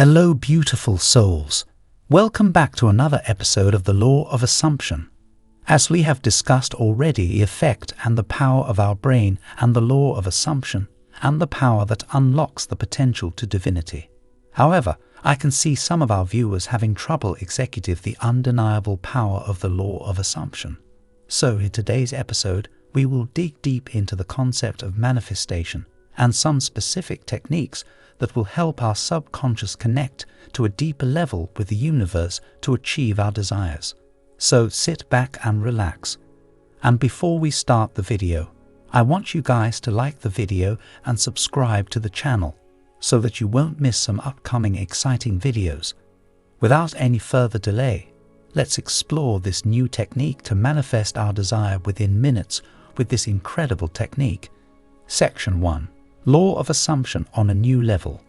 Hello, beautiful souls. Welcome back to another episode of the Law of Assumption. As we have discussed already, the effect and the power of our brain and the law of assumption and the power that unlocks the potential to divinity. However, I can see some of our viewers having trouble executing the undeniable power of the law of assumption. So in today's episode, we will dig deep into the concept of manifestation and some specific techniques that will help our subconscious connect to a deeper level with the universe to achieve our desires. So sit back and relax. And before we start the video, I want you guys to like the video and subscribe to the channel so that you won't miss some upcoming exciting videos. Without any further delay, let's explore this new technique to manifest our desire within minutes with this incredible technique. Section 1. Law of Assumption on a new level.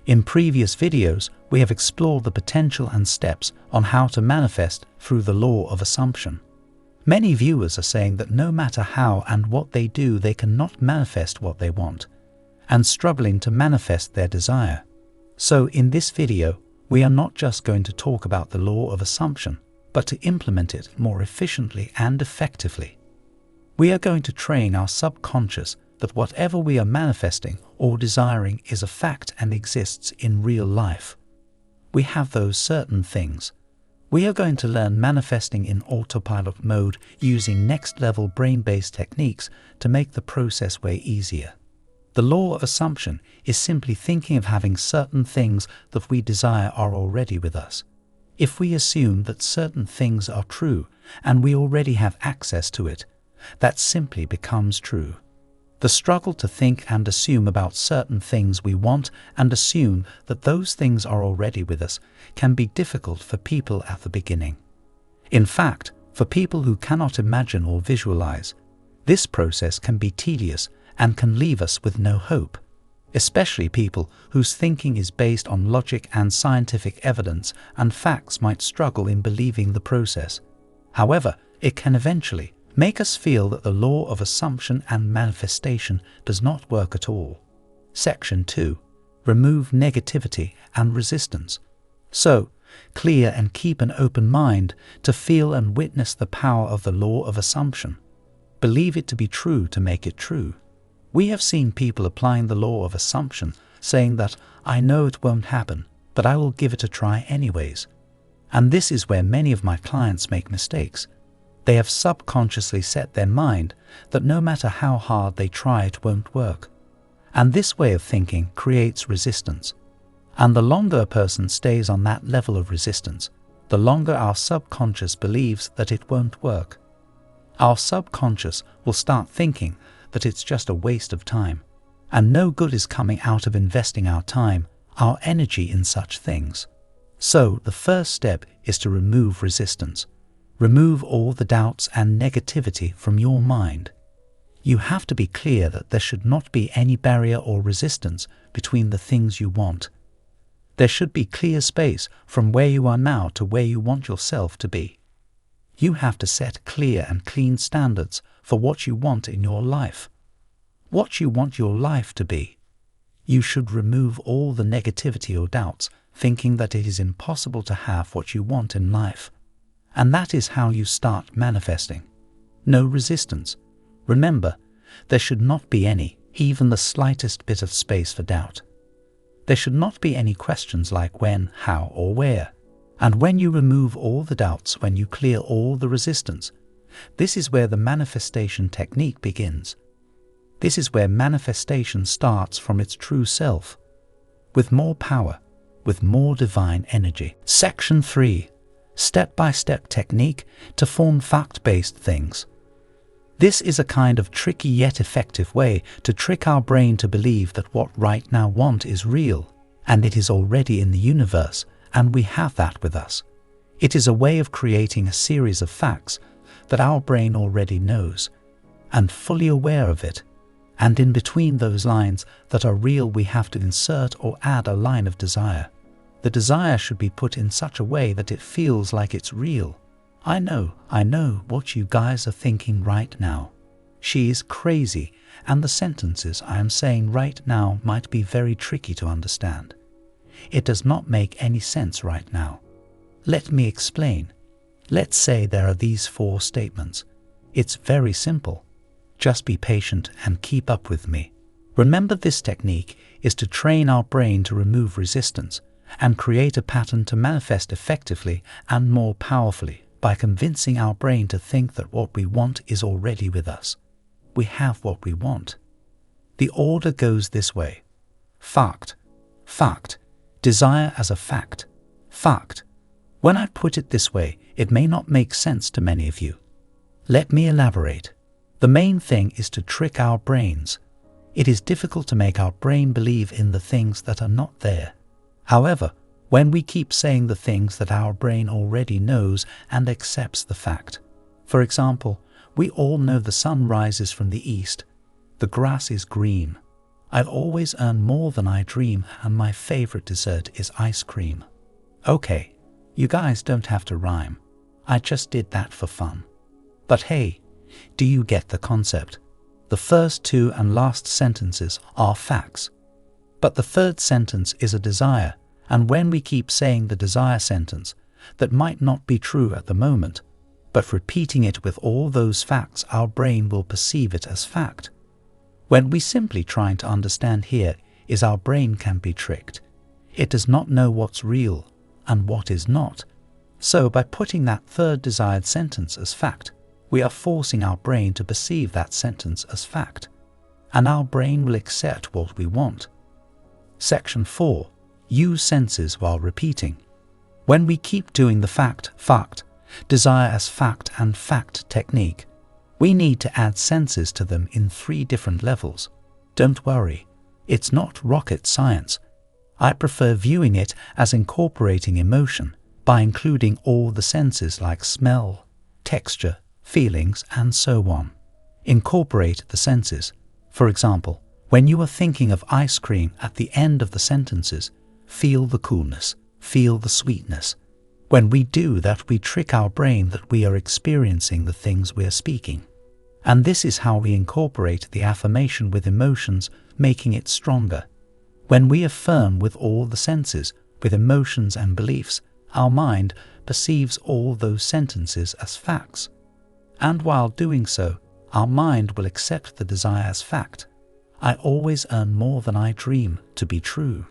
In previous videos, we have explored the potential and steps on how to manifest through the law of assumption. Many viewers are saying that no matter how and what they do, they cannot manifest what they want, and struggling to manifest their desire. So in this video, we are not just going to talk about the law of assumption, but to implement it more efficiently and effectively. We are going to train our subconscious that whatever we are manifesting or desiring is a fact and exists in real life. We have those certain things. We are going to learn manifesting in autopilot mode using next-level brain-based techniques to make the process way easier. The law of assumption is simply thinking of having certain things that we desire are already with us. If we assume that certain things are true and we already have access to it, that simply becomes true. The struggle to think and assume about certain things we want and assume that those things are already with us can be difficult for people at the beginning. In fact, for people who cannot imagine or visualize, this process can be tedious and can leave us with no hope, especially people whose thinking is based on logic and scientific evidence and facts might struggle in believing the process. However, it can eventually make us feel that the law of assumption and manifestation does not work at all. Section 2. Remove negativity and resistance. So, clear and keep an open mind to feel and witness the power of the law of assumption. Believe it to be true to make it true. We have seen people applying the law of assumption, saying that, I know it won't happen, but I will give it a try anyways. And this is where many of my clients make mistakes. They have subconsciously set their mind that no matter how hard they try, it won't work. And this way of thinking creates resistance. And the longer a person stays on that level of resistance, the longer our subconscious believes that it won't work. Our subconscious will start thinking that it's just a waste of time, and no good is coming out of investing our time, our energy in such things. So the first step is to remove resistance. Remove all the doubts and negativity from your mind. You have to be clear that there should not be any barrier or resistance between the things you want. There should be clear space from where you are now to where you want yourself to be. You have to set clear and clean standards for what you want in your life. What you want your life to be. You should remove all the negativity or doubts, thinking that it is impossible to have what you want in life. And that is how you start manifesting. No resistance. Remember, there should not be any, even the slightest bit of space for doubt. There should not be any questions like when, how, or where. And when you remove all the doubts, when you clear all the resistance, this is where the manifestation technique begins. This is where manifestation starts from its true self, with more power, with more divine energy. Section 3. Step-by-step technique to form fact-based things. This is a kind of tricky yet effective way to trick our brain to believe that what right now want is real, and it is already in the universe, and we have that with us. It is a way of creating a series of facts that our brain already knows, and fully aware of it, and in between those lines that are real we have to insert or add a line of desire. The desire should be put in such a way that it feels like it's real. I know what you guys are thinking right now. She is crazy, and the sentences I am saying right now might be very tricky to understand. It does not make any sense right now. Let me explain. Let's say there are these 4 statements. It's very simple. Just be patient and keep up with me. Remember, this technique is to train our brain to remove resistance and create a pattern to manifest effectively and more powerfully by convincing our brain to think that what we want is already with us. We have what we want. The order goes this way. Fact. Fact. Desire as a fact. Fact. When I put it this way, it may not make sense to many of you. Let me elaborate. The main thing is to trick our brains. It is difficult to make our brain believe in the things that are not there. However, when we keep saying the things that our brain already knows and accepts the fact. For example, we all know the sun rises from the east. The grass is green. I'll always earn more than I dream, and my favorite dessert is ice cream. Okay, you guys don't have to rhyme. I just did that for fun. But hey, do you get the concept? The first 2 and last sentences are facts. But the third sentence is a desire, and when we keep saying the desire sentence, that might not be true at the moment, but repeating it with all those facts, our brain will perceive it as fact. When we simply trying to understand here is our brain can be tricked. It does not know what's real and what is not. So by putting that third desired sentence as fact, we are forcing our brain to perceive that sentence as fact, and our brain will accept what we want. Section 4. Use senses while repeating. When we keep doing the fact, fact, desire as fact and fact technique, we need to add senses to them in 3 different levels. Don't worry, it's not rocket science. I prefer viewing it as incorporating emotion by including all the senses like smell, texture, feelings, and so on. Incorporate the senses. For example, when you are thinking of ice cream, at the end of the sentences, feel the coolness, feel the sweetness. When we do that, we trick our brain that we are experiencing the things we are speaking. And this is how we incorporate the affirmation with emotions, making it stronger. When we affirm with all the senses, with emotions and beliefs, our mind perceives all those sentences as facts. And while doing so, our mind will accept the desire as fact. I always earn more than I dream to be true.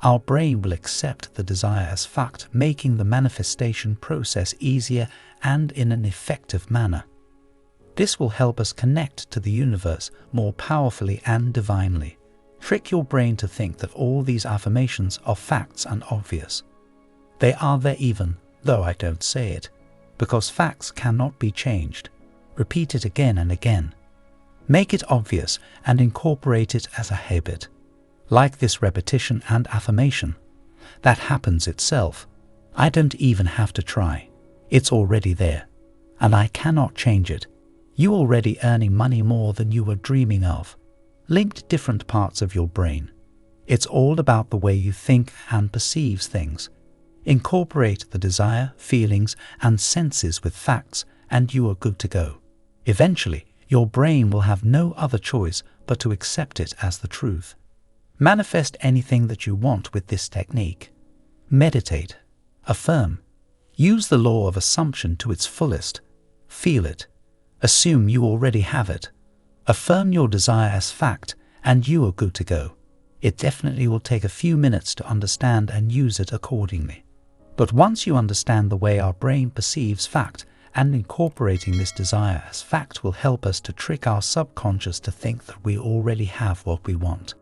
Our brain will accept the desire as fact, making the manifestation process easier and in an effective manner. This will help us connect to the universe more powerfully and divinely. Trick your brain to think that all these affirmations are facts and obvious. They are there even though I don't say it, because facts cannot be changed. Repeat it again and again. Make it obvious and incorporate it as a habit. Like this repetition and affirmation, that happens itself. I don't even have to try. It's already there, and I cannot change it. You already earning money more than you were dreaming of. Linked different parts of your brain. It's all about the way you think and perceives things. Incorporate the desire, feelings, and senses with facts, and you are good to go. Eventually, your brain will have no other choice but to accept it as the truth. Manifest anything that you want with this technique. Meditate. Affirm. Use the law of assumption to its fullest. Feel it. Assume you already have it. Affirm your desire as fact, and you are good to go. It definitely will take a few minutes to understand and use it accordingly. But once you understand the way our brain perceives fact, and incorporating this desire as fact will help us to trick our subconscious to think that we already have what we want.